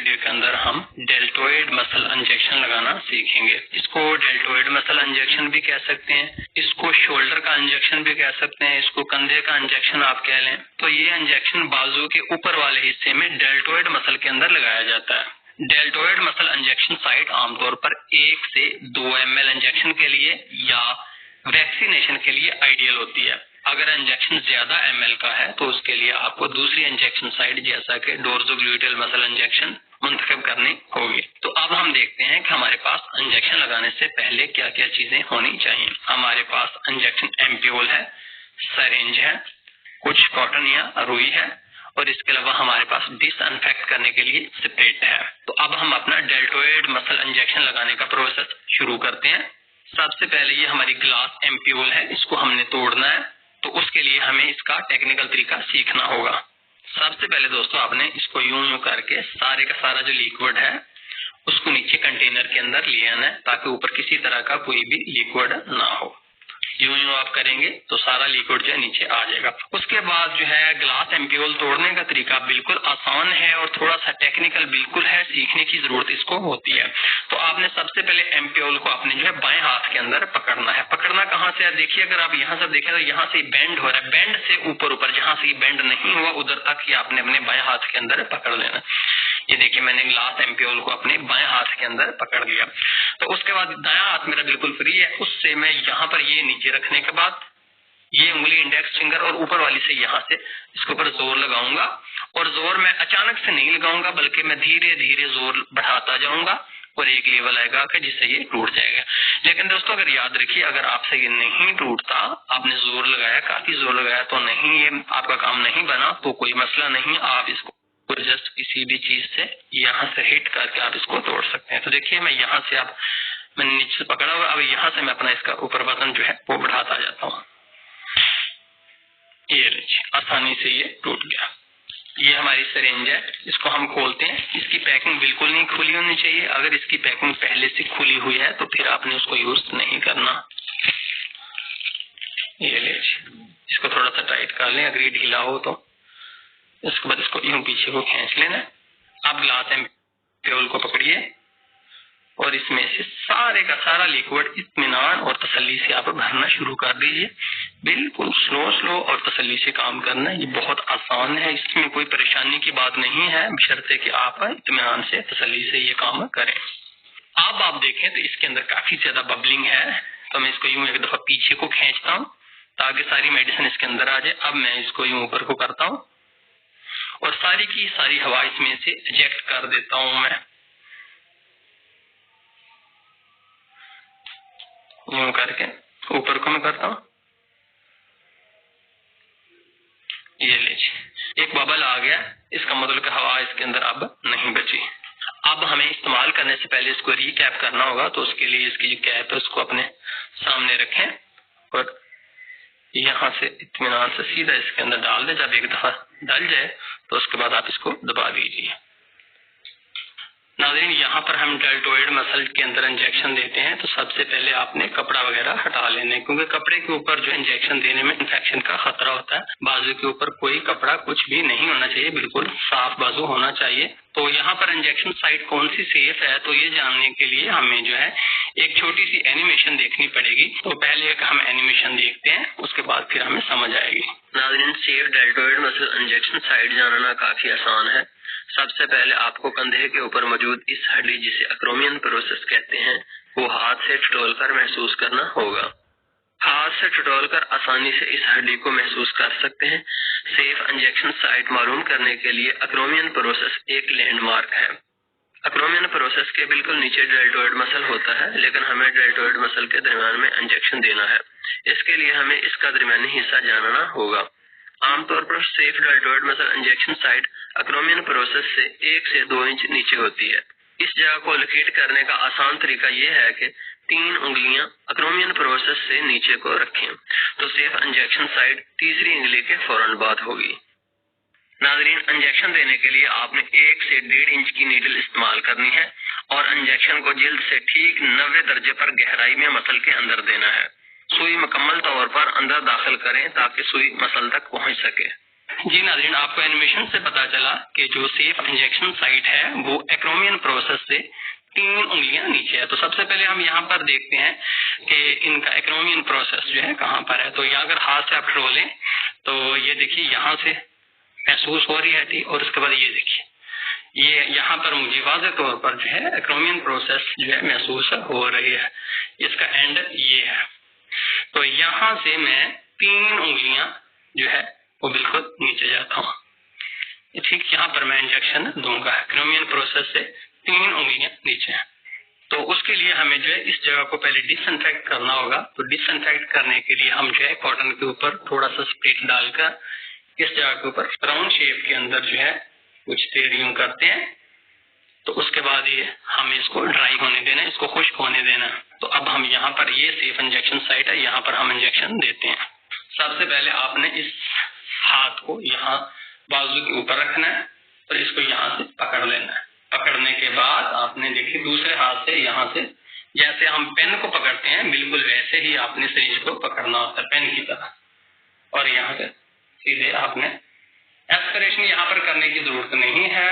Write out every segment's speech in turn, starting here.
Video के अंदर हम डेल्टोइड मसल इंजेक्शन लगाना सीखेंगे। इसको डेल्टोइड मसल इंजेक्शन भी कह सकते हैं, इसको शोल्डर का इंजेक्शन भी कह सकते हैं, इसको कंधे का इंजेक्शन आप कह लें। तो ये इंजेक्शन बाजू के ऊपर वाले हिस्से में डेल्टोइड मसल के अंदर लगाया जाता है। डेल्टोइड मसल इंजेक्शन साइट आमतौर पर 1 से 2 ml इंजेक्शन के लिए या वैक्सीनेशन के लिए आइडियल होती है। अगर इंजेक्शन ज्यादा ml का है तो उसके लिए आपको दूसरी इंजेक्शन साइट जैसा कि डोर्सोग्लूटेल मसल इंजेक्शन मुंतखब करनी होगी। तो अब हम देखते हैं कि हमारे पास इंजेक्शन लगाने से पहले क्या क्या चीजें होनी चाहिए। हमारे पास इंजेक्शन एम्प्यूल है, सरेंज है, कुछ कॉटन या रुई है और इसके अलावा हमारे पास डिसइंफेक्ट करने के लिए स्प्रेट है। तो अब हम अपना डेल्टोइड मसल इंजेक्शन लगाने का प्रोसेस शुरू करते हैं। सबसे पहले ये हमारी ग्लास एम्प्यूल है, इसको हमने तोड़ना है। तो उसके लिए हमें इसका टेक्निकल तरीका सीखना होगा। सबसे पहले दोस्तों आपने इसको यूं करके सारे का सारा जो लिक्विड है उसको नीचे कंटेनर के अंदर ले आना है ताकि ऊपर किसी तरह का कोई भी लिक्विड ना हो। यूं आप करेंगे तो सारा लिक्विड जो है नीचे आ जाएगा। उसके बाद जो है ग्लास एम्प्यूल तोड़ने का तरीका बिल्कुल आसान है और थोड़ा सा टेक्निकल बिल्कुल है, सीखने की जरूरत इसको होती है। तो आपने सबसे पहले एम्प्यूल को अपने जो है बाएं हाथ के अंदर पकड़ना है। पकड़ना कहाँ से है, देखिए अगर आप यहाँ से देखें तो यहाँ से बेंड हो रहा है, बेंड से ऊपर जहाँ से बेंड नहीं हुआ उधर तक ही आपने अपने बाएं हाथ के अंदर पकड़ लेना। ये देखिए मैंने ग्लास एम्प्यूल को अपने बाएं हाथ के अंदर पकड़ लिया। तो उसके बाद दायां हाथ मेरा बिल्कुल फ्री है, उससे मैं यहाँ पर ये नीचे रखने के बाद ये उंगली इंडेक्स फिंगर और ऊपर वाली से यहाँ से इसके ऊपर जोर लगाऊंगा और जोर मैं अचानक से नहीं लगाऊंगा बल्कि मैं धीरे धीरे जोर बढ़ाता जाऊंगा और एक लेवल आएगा कि जिससे ये टूट जाएगा। लेकिन दोस्तों अगर याद रखिए अगर आपसे ये नहीं टूटता, आपने जोर लगाया, काफी जोर लगाया तो नहीं, ये आपका काम नहीं बना तो कोई मसला नहीं, आप इसको जस्ट किसी भी चीज से यहाँ से हिट करके आप इसको तोड़ सकते हैं। तो देखिए मैं यहाँ से मैंने नीचे पकड़ा हुआ, अब यहाँ से मैं अपना इसका ऊपर बटन जो है वो बढ़ाता जाता हूँ। ये लीजिए आसानी से ये टूट गया। ये हमारी सिरिंज है, इसको हम खोलते हैं। इसकी पैकिंग बिल्कुल नहीं खुली होनी चाहिए, अगर इसकी पैकिंग पहले से खुली हुई है तो फिर आपने उसको यूज नहीं करना। ये लीजिए इसको थोड़ा सा टाइट कर लें, अगर ये ढीला हो तो इसके बाद इसको यूं पीछे को खींच लेना। आप ग्लास एम्प्यूल को पकड़िए और इसमें से सारे का सारा लिक्विड इत्मीनान और तसल्ली से आप भरना शुरू कर दीजिए। बिल्कुल स्लो और तसल्ली से काम करना है, ये बहुत आसान है, इसमें कोई परेशानी की बात नहीं है, बशर्ते कि आप इत्मीनान से तसल्ली से ये काम करें। अब आप देखें तो इसके अंदर काफी ज्यादा बबलिंग है, तो मैं इसको यूं एक दफा पीछे को खींचता हूँ ताकि सारी मेडिसिन इसके अंदर आ जाए। अब मैं इसको यूं ऊपर को करता हूँ और सारी की सारी हवा इसमें से इजेक्ट कर देता हूं। मैं यूं करके ऊपर को मैं करता हूं। ये लीजिए एक बबल आ गया, इसका मतलब कि हवा इसके अंदर अब नहीं बची। अब हमें इस्तेमाल करने से पहले इसको रीकैप करना होगा, तो उसके लिए इसकी जो कैप है उसको अपने सामने रखें और यहाँ से इत्मीनान से सीधा इसके अंदर डाल दें। जब एक दफा डल जाए तो उसके बाद आप इसको दबा दीजिए। नाज़रीन यहाँ पर हम डेल्टोइड मसल के अंदर इंजेक्शन देते हैं तो सबसे पहले आपने कपड़ा वगैरह हटा लेने, क्योंकि कपड़े के ऊपर जो इंजेक्शन देने में इन्फेक्शन का खतरा होता है। बाजू के ऊपर कोई कपड़ा कुछ भी नहीं होना चाहिए, बिल्कुल साफ बाजू होना चाहिए। तो यहाँ पर इंजेक्शन साइट कौन सी सेफ है तो ये जानने के लिए हमें जो है एक छोटी सी एनिमेशन देखनी पड़ेगी। तो पहले एक हम एनिमेशन देखते हैं, उसके बाद फिर हमें समझ आएगी। नाज़रीन safe deltoid muscle injection site जानना काफी आसान है। सबसे पहले आपको कंधे के ऊपर मौजूद इस हड्डी जिसे अक्रोमियन प्रोसेस कहते हैं वो हाथ से टटोलकर महसूस करना होगा। हाथ से टटोलकर आसानी से इस हड्डी को महसूस कर सकते हैं। सेफ इंजेक्शन साइट मालूम करने के लिए अक्रोमियन प्रोसेस एक लैंडमार्क है। अक्रोमियन प्रोसेस के बिल्कुल नीचे डेल्टोइड मसल होता है, लेकिन हमें डेल्टोइड मसल के दरमियान में इंजेक्शन देना है। इसके लिए हमें इसका दरमियानी हिस्सा जानना होगा। आमतौर पर safe deltoid muscle injection site acromion process से 1 से 2 इंच नीचे होती है। इस जगह को लोकेट करने का आसान तरीका यह है कि 3 उंगलियां अक्रोमियन प्रोसेस से नीचे को रखें, तो सेफ इंजेक्शन साइट तीसरी उंगली के फौरन बाद होगी। नाज़रीन इंजेक्शन देने के लिए आपने 1 से 1.5 इंच की नीडल इस्तेमाल करनी है और इंजेक्शन को जिल्द से ठीक 90 दर्जे पर गहराई में मसल के अंदर देना है। सुई मुकम्मल तौर पर अंदर दाखिल करें ताकि सुई मसल तक पहुंच सके। जी नाज़रीन, आपको एनिमेशन से पता चला कि जो सेफ इंजेक्शन साइट है वो एक्रोमियन प्रोसेस से 3 उंगलियां नीचे है। तो सबसे पहले हम यहाँ पर देखते हैं कि इनका एक्रोमियन प्रोसेस जो है कहाँ पर है। तो यहाँ अगर हाथ से आप रोलें तो ये देखिए यहाँ से महसूस हो रही है और उसके बाद ये देखिए ये यहाँ पर मुझे वाज़ेह तौर पर जो है एक्रोमियन प्रोसेस जो है महसूस हो रही है। इसका एंड ये है। तो यहाँ से मैं 3 उंगलियां जो है वो बिल्कुल नीचे जाता हूँ। ठीक यहाँ पर मैं इंजेक्शन दूंगा। एक्रोमियन प्रोसेस से 3 उंगलियां नीचे हैं। तो उसके लिए हमें जो है इस जगह को पहले डिसइंफेक्ट करना होगा। तो डिसइंफेक्ट करने के लिए हम जो है कॉटन के ऊपर थोड़ा सा स्प्रिट डालकर इस जगह के ऊपर राउंड शेप के अंदर जो है कुछ देर यूं करते हैं। तो उसके बाद ये हमें इसको ड्राई होने देना है, इसको खुश्क होने देना है। तो अब हम यहाँ पर ये सेफ इंजेक्शन साइट है, यहाँ पर हम इंजेक्शन देते हैं। सबसे पहले आपने इस हाथ को यहाँ बाजू के ऊपर रखना है और इसको यहाँ से पकड़ लेना है। पकड़ने के बाद आपने देखिए दूसरे हाथ से यहाँ से जैसे हम पेन को पकड़ते हैं बिल्कुल वैसे ही आपने सिरिंज को पकड़ना होता है पेन की तरह। और यहाँ से सीधे आपने एस्पिरेशन यहाँ पर करने की जरूरत नहीं है,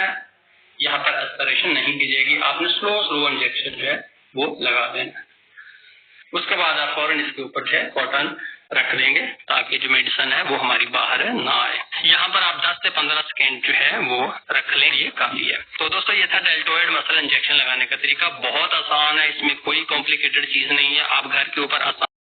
यहाँ पर एस्पिरेशन नहीं कीजिएगी, आपने स्लो इंजेक्शन जो है वो लगा देना। उसके बाद आप फौरन इसके ऊपर जो है कॉटन रख देंगे ताकि जो मेडिसिन है वो हमारी बाहर ना आए। यहाँ पर आप 10 से 15 सेकेंड जो है वो रख लें, ये काफी है। तो दोस्तों ये था डेल्टॉइड मसल इंजेक्शन लगाने का तरीका। बहुत आसान है, इसमें कोई कॉम्प्लिकेटेड चीज नहीं है। आप घर के ऊपर आसान